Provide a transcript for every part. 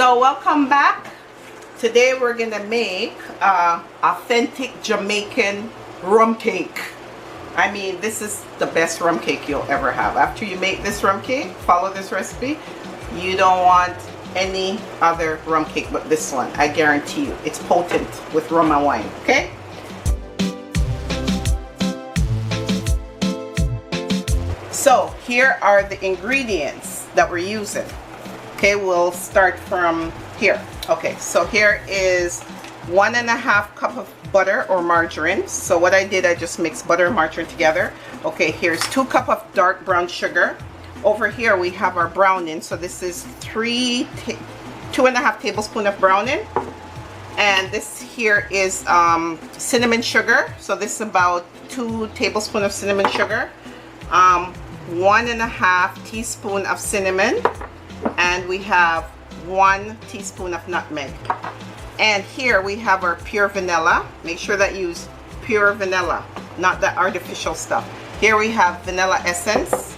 So welcome back. Today we're gonna make authentic Jamaican rum cake. I mean, this is the best rum cake you'll ever have. After you make this rum cake, follow this recipe, you don't want any other rum cake but this one. I guarantee you. It's potent with rum and wine, okay? So here are the ingredients that we're using. Okay, we'll start from here. Okay, so here is 1.5 cup of butter or margarine. So what I did, I just mixed butter and margarine together. Okay, here's 2 cup of dark brown sugar. Over here we have our browning. So this is 2.5 tablespoons of browning. And this here is cinnamon sugar. So this is about 2 tablespoons of cinnamon sugar. 1.5 teaspoon of cinnamon. And we have 1 teaspoon of nutmeg. And here we have our pure vanilla. Make sure that you use pure vanilla, not the artificial stuff. Here we have vanilla essence.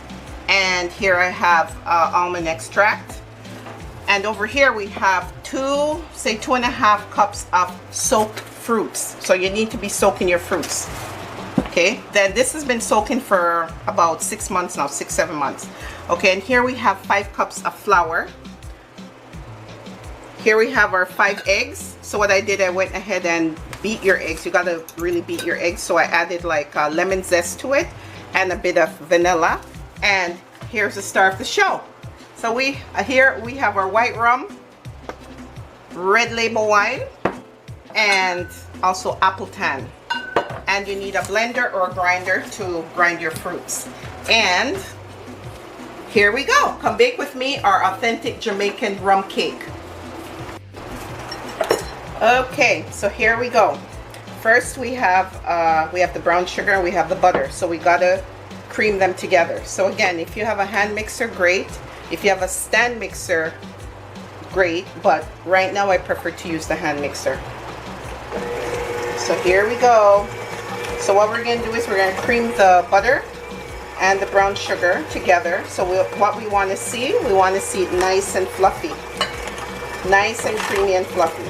And here I have almond extract. And over here we have 2.5 cups of soaked fruits. So you need to be soaking your fruits. Okay, then this has been soaking for about 6 months now, 6-7 months. Okay, and here we have 5 cups of flour. Here we have our 5 eggs. So what I did, I went ahead and beat your eggs. You gotta really beat your eggs. So I added like lemon zest to it and a bit of vanilla. And here's the star of the show. So here we have our white rum, red label wine, and also apple tan. And you need a blender or a grinder to grind your fruits. And here we go. Come bake with me our authentic Jamaican rum cake. Okay, so here we go. First we have the brown sugar and we have the butter. So we gotta cream them together. So again, if you have a hand mixer, great. If you have a stand mixer, great. But right now I prefer to use the hand mixer. So here we go. So what we're going to do is we're going to cream the butter and the brown sugar together. So what we want to see it nice and fluffy. Nice and creamy and fluffy.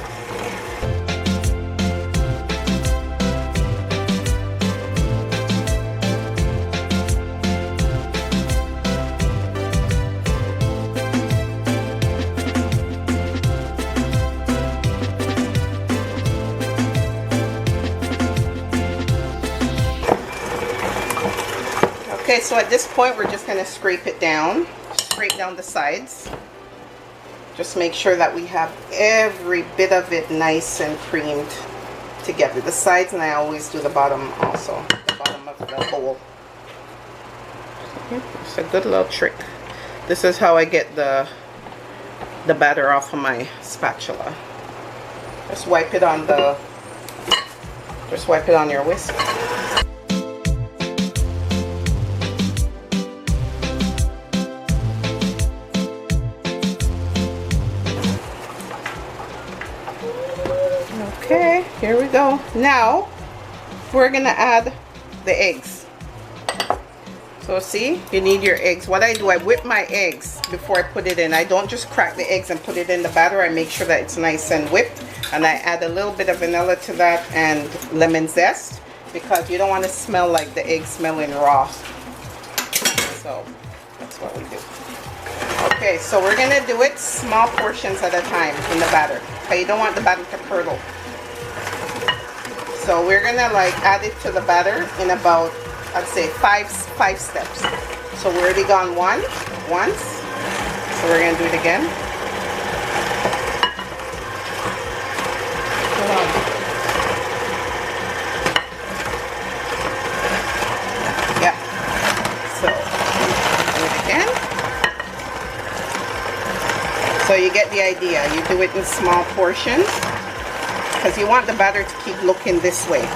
Okay, so at this point we're just going to scrape it down, scrape down the sides. Just make sure that we have every bit of it nice and creamed together. The sides, and I always do the bottom also, the bottom of the bowl. It's a good little trick. This is how I get the batter off of my spatula. Just wipe it on your whisk. Okay, here we go. Now we're gonna add the eggs. So see, you need your eggs. What I do, I whip my eggs before I put it in. I don't just crack the eggs and put it in the batter. I make sure that it's nice and whipped, and I add a little bit of vanilla to that and lemon zest, because you don't want to smell like the egg smelling raw. So that's what we do. Okay, so we're gonna do it small portions at a time in the batter. Okay, you don't want the batter to curdle. So we're gonna like add it to the batter in about, I'd say five steps. So we're already gone once. So we're gonna do it again. Hold on. Yeah. So do it again. So you get the idea. You do it in small portions, because you want the batter to keep looking this way.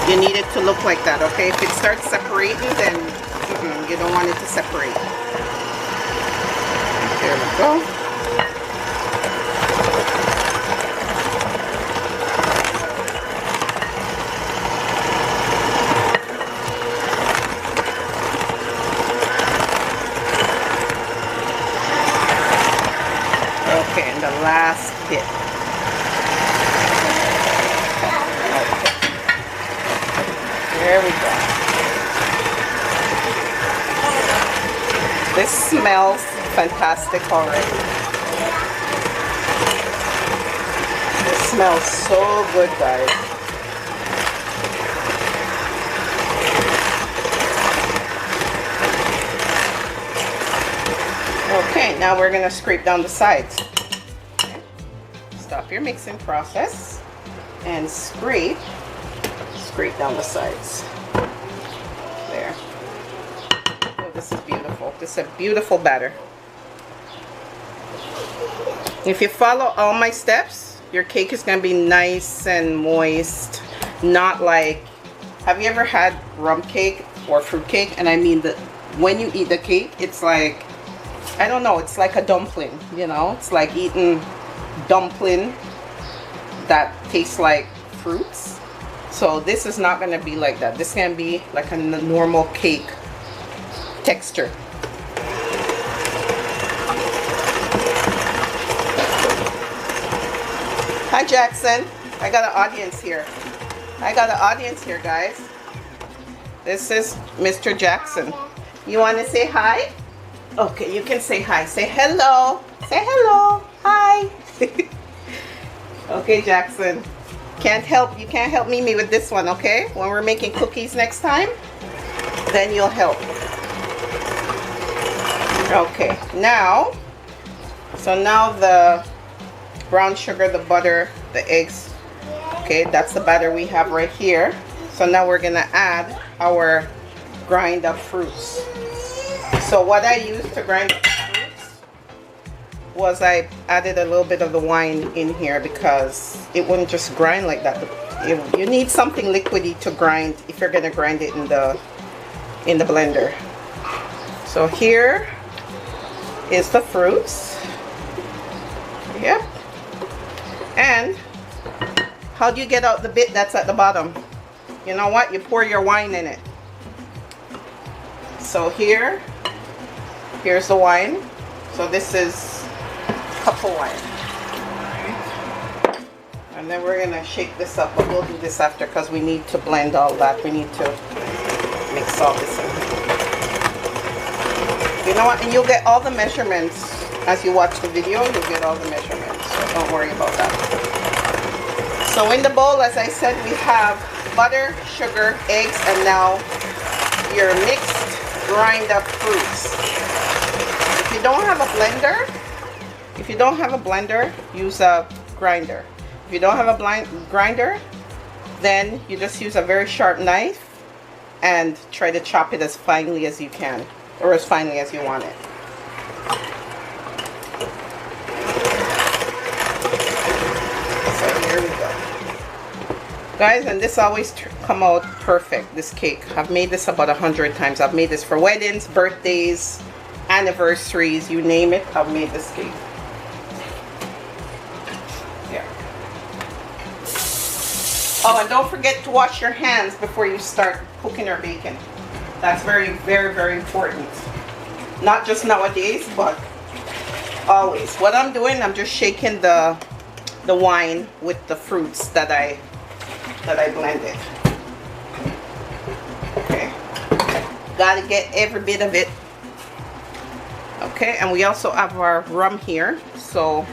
You need it to look like that, okay? If it starts separating, then you don't want it to separate. There we go. last hit. Okay. There we go. This smells fantastic already. It smells so good, guys. Okay, now we're gonna scrape down the sides. Okay. Stop your mixing process and scrape down the sides. There. Oh, this is beautiful. This is a beautiful batter. If you follow all my steps, your cake is gonna be nice and moist. Not like, have you ever had rum cake or fruit cake? And I mean that when you eat the cake, it's like, I don't know, it's like a dumpling, you know? It's like eating dumpling that tastes like fruits. So this is not gonna be like that. This is gonna be like a normal cake texture. Hi, Jackson. I got an audience here. Guys. This is Mr. Jackson. You want to say hi? Okay, you can say hi. Say hello. Say hello. Hi. Okay, Jackson. You can't help me with this one, okay? When we're making cookies next time, then you'll help. Okay, now the brown sugar, the butter, the eggs. Okay, that's the batter we have right here. So now we're gonna add our grind up fruits. So what I used to grind up the fruits was I added a little bit of the wine in here because it wouldn't just grind like that. You need something liquidy to grind if you're gonna grind it in the blender. So here is the fruits. Yep. And how do you get out the bit that's at the bottom? You know what? You pour your wine in it. So here's the wine. So this is cup of wine. And then we're gonna shake this up, but we'll do this after because we need to blend all that. We need to mix all this in. You know what? And you'll get all the measurements as you watch the video. You'll get all the measurements, so don't worry about that. So in the bowl, as I said, we have butter, sugar, eggs, and now your mixed grind up fruits. If you don't have a blender, use a grinder. If you don't have a grinder, then you just use a very sharp knife and try to chop it as finely as you can, or as finely as you want it. So here we go. Guys, and this always come out perfect, this cake. I've made this about 100 times. I've made this for weddings, birthdays, anniversaries, you name it, I've made this cake. Yeah. Oh, and don't forget to wash your hands before you start cooking or baking. That's very, very, very important. Not just nowadays, but always. What I'm doing, I'm just shaking the wine with the fruits that I blended. Okay, gotta get every bit of it. Okay, and we also have our rum here. So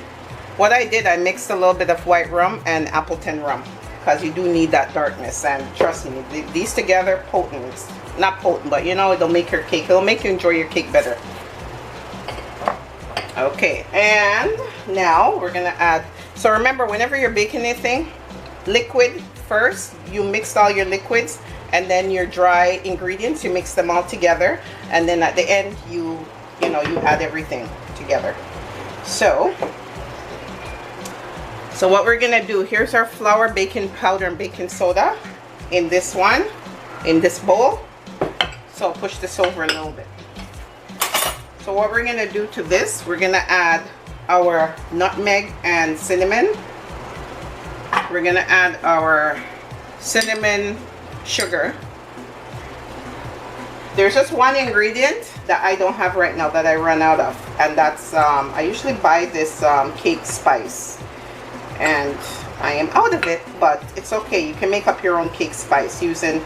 what I did, I mixed a little bit of white rum and Appleton rum because you do need that darkness, and trust me, these together, potent. It's not potent, but you know, it'll make your cake, it'll make you enjoy your cake better. Okay, and now we're gonna add, so remember, whenever you're baking anything, liquid first, you mix all your liquids, and then your dry ingredients, you mix them all together, and then at the end you add everything together. So what we're gonna do, here's our flour, baking powder, and baking soda in this bowl. So I'll push this over a little bit. So what we're gonna do to this, we're gonna add our nutmeg and cinnamon. We're gonna add our cinnamon sugar. There's just one ingredient that I don't have right now that I run out of, and that's I usually buy this cake spice, and I am out of it, but it's okay. You can make up your own cake spice using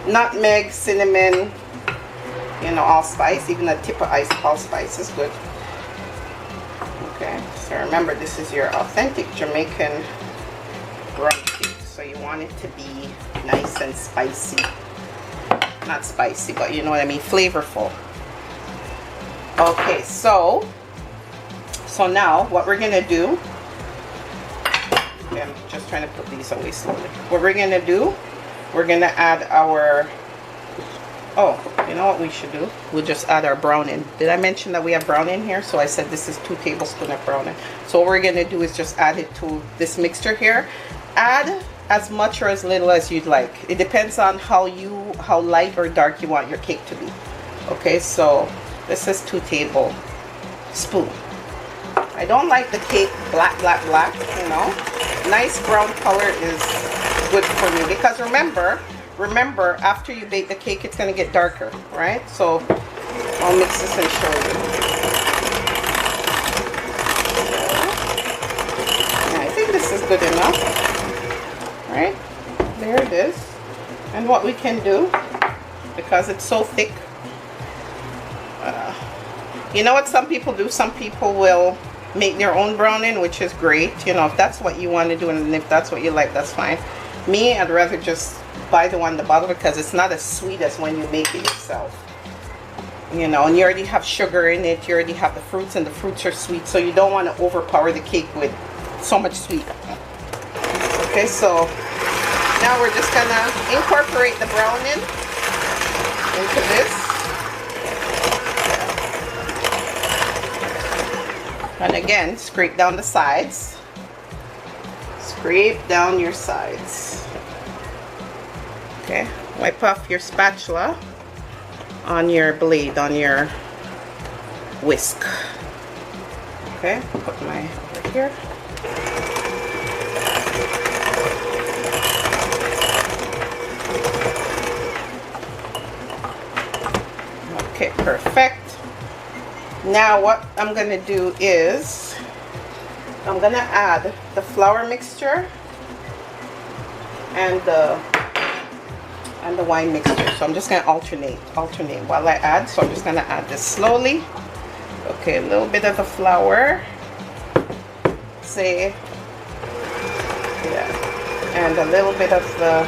nutmeg, cinnamon, you know, allspice. Even a tip of allspice is good. Okay, so remember, this is your authentic Jamaican rum cake, so you want it to be nice and spicy. Not spicy, but you know what I mean, flavorful. Okay, so now what we're gonna do, okay, I'm just trying to put these away slowly. What we're gonna do, we're gonna add our, oh, you know what we should do? We'll just add our browning. Did I mention that we have browning here? So I said this is 2 tablespoons of browning. So what we're gonna do is just add it to this mixture here. Add as much or as little as you'd like. It depends on how light or dark you want your cake to be. Okay, so this is 2 tablespoons. I don't like the cake black, you know. Nice brown color is good for me, because remember, after you bake the cake, it's going to get darker, right? So I'll mix this and show you. Yeah, I think this is good enough, right? There it is. And what we can do, because it's so thick, you know what some people do? Some people will make their own browning, which is great. You know, if that's what you want to do, and if that's what you like, that's fine. Me, I'd rather just buy the one in the bottle, because it's not as sweet as when you make it yourself. You know, and you already have sugar in it, you already have the fruits, and the fruits are sweet, so you don't want to overpower the cake with so much sweet. Okay, so now we're just gonna incorporate the browning into this. And again, scrape down the sides. Scrape down your sides. Okay, wipe off your spatula on your blade, on your whisk. Okay, put my over here. Okay, perfect. Now what I'm going to do is I'm going to add the flour mixture and the wine mixture. So I'm just going to alternate while I add. So I'm just going to add this slowly. Okay, a little bit of the flour, say, yeah, and a little bit of the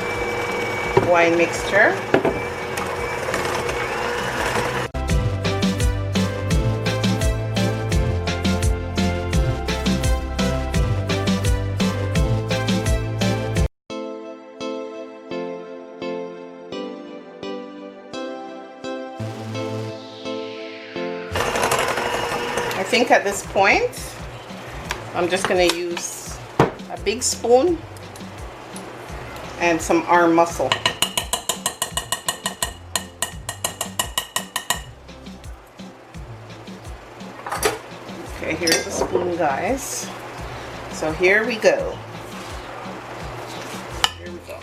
wine mixture. I think at this point, I'm just going to use a big spoon and some arm muscle. Okay, here's the spoon, guys. So here we go. Here we go.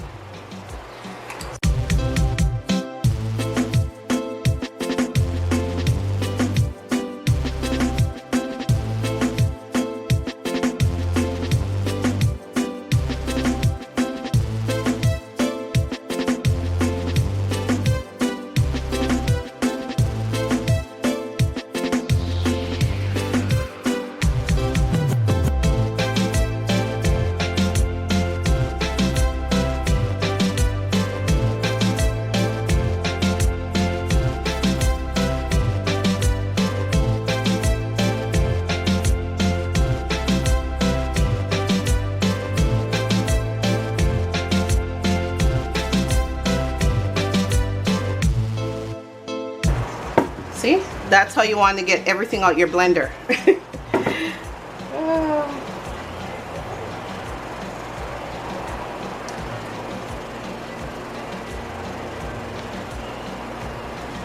See, that's how you want to get everything out your blender.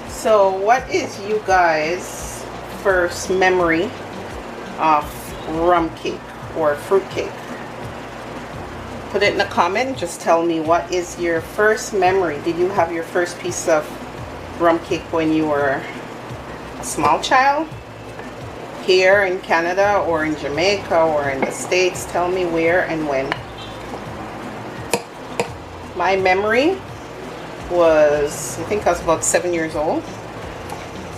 So what is you guys' first memory of rum cake or fruit cake? Put it in the comment. Just tell me, what is your first memory? Did you have your first piece of rum cake when you were small child here in Canada or in Jamaica or in the States, tell me where and when. My memory was, I think I was about 7 years old,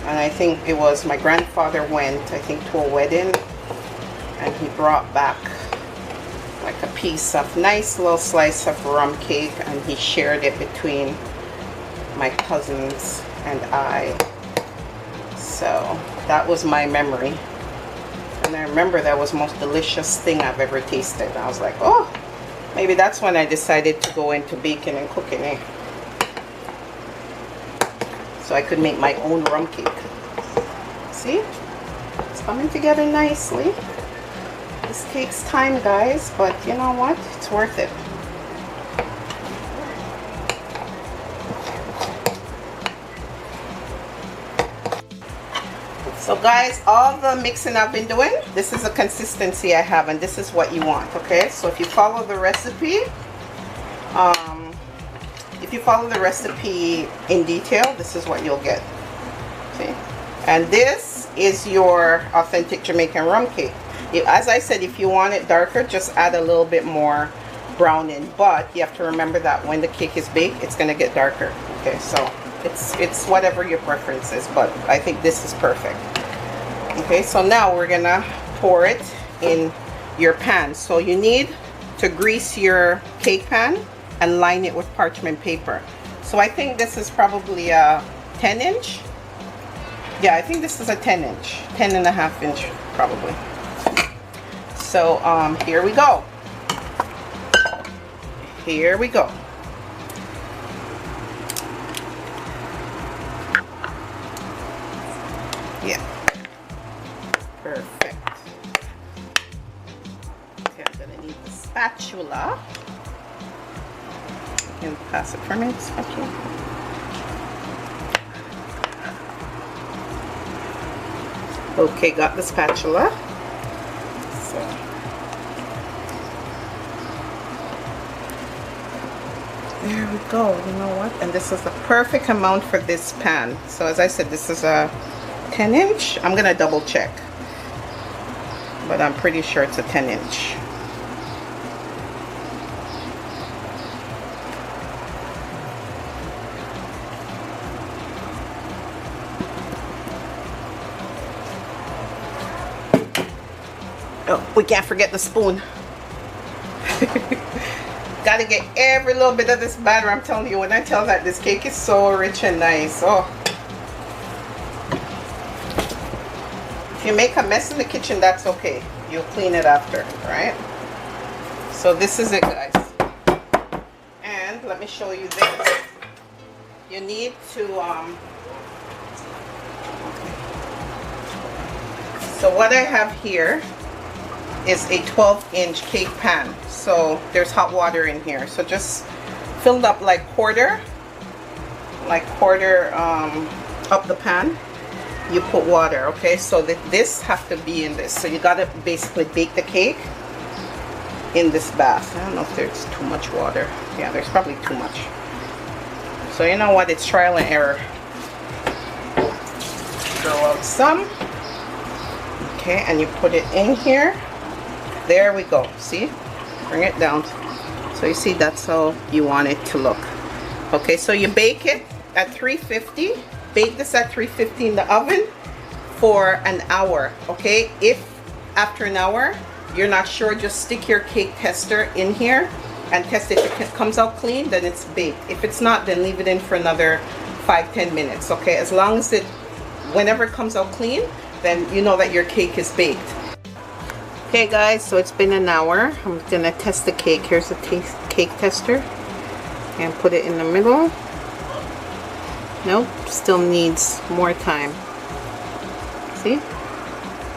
and I think it was my grandfather went, I think, to a wedding, and he brought back like a piece of nice little slice of rum cake, and he shared it between my cousins and I. So that was my memory, and I remember that was the most delicious thing I've ever tasted. I was like, oh, maybe that's when I decided to go into baking and cooking, eh? So I could make my own rum cake. See? It's coming together nicely. This takes time, guys, but you know what? It's worth it. So guys, all the mixing I've been doing, this is the consistency I have, and this is what you want, okay? So if you follow the recipe, in detail, this is what you'll get. See? And this is your authentic Jamaican rum cake. As I said, if you want it darker, just add a little bit more browning, but you have to remember that when the cake is baked, it's going to get darker. Okay, so it's whatever your preference is, but I think this is perfect. Okay, so now we're gonna pour it in your pan. So you need to grease your cake pan and line it with parchment paper. So I think this is probably a 10-inch. Yeah, I think this is a 10-inch, 10.5-inch probably. So here we go. Here we go. Yeah. Perfect. Okay, I'm gonna need the spatula. You can pass it for me, the spatula. Okay, got the spatula. So there we go. You know what? And this is the perfect amount for this pan. So as I said, this is a 10-inch. I'm gonna double check, but I'm pretty sure it's a 10-inch. Oh, we can't forget the spoon. Gotta get every little bit of this batter. I'm telling you, when I tell that this cake is so rich and nice. Oh, if you make a mess in the kitchen, that's okay. You'll clean it after, right? So this is it, guys. And let me show you this. You need to so what I have here is a 12-inch cake pan. So there's hot water in here. So just filled up like quarter up the pan. You put water, okay? So that this have to be in this. So you gotta basically bake the cake in this bath. I don't know if there's too much water. Yeah, there's probably too much. So you know what? It's trial and error. Throw out some. Okay, and you put it in here. There we go. See? Bring it down. So you see, that's how you want it to look. Okay, so you bake it at 350. Bake this at 350 in the oven for an hour. Okay, if after an hour you're not sure, just stick your cake tester in here and test it. If it comes out clean, then it's baked. If it's not, then leave it in for another 5-10 minutes. Okay, as long as whenever it comes out clean, then you know that your cake is baked. Okay guys, so it's been an hour. I'm gonna test the cake. Here's the cake tester, and put it in the middle. Nope, still needs more time. See?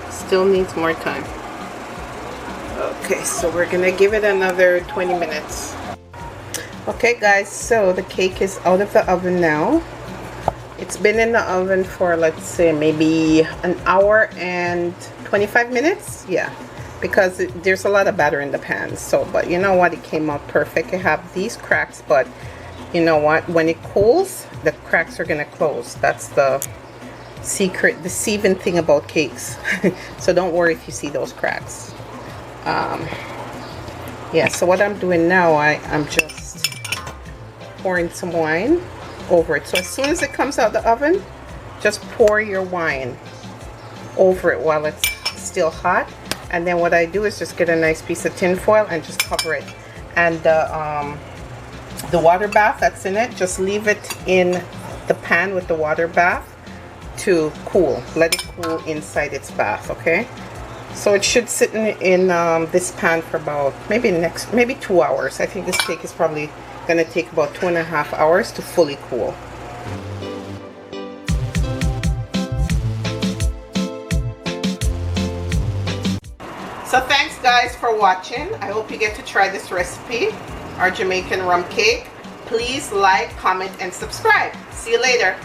Still needs more time. Okay, so we're gonna give it another 20 minutes. Okay guys, so the cake is out of the oven now. It's been in the oven for, let's say, maybe an hour and 25 minutes. Yeah, because there's a lot of batter in the pan. So, but you know what? It came out perfect. It have these cracks, but you know what? When it cools, the cracks are gonna close. That's the secret, deceiving thing about cakes. So don't worry if you see those cracks. Yeah, so what I'm doing now, I'm just pouring some wine over it. So as soon as it comes out the oven, just pour your wine over it while it's still hot. And then what I do is just get a nice piece of tin foil and just cover it. And the water bath that's in it, just leave it in the pan with the water bath to cool. Let it cool inside its bath, okay? So it should sit in this pan for about maybe 2 hours. I think this cake is probably gonna take about 2.5 hours to fully cool. So thanks guys for watching. I hope you get to try this recipe, our Jamaican rum cake. Please like, comment, and subscribe. See you later.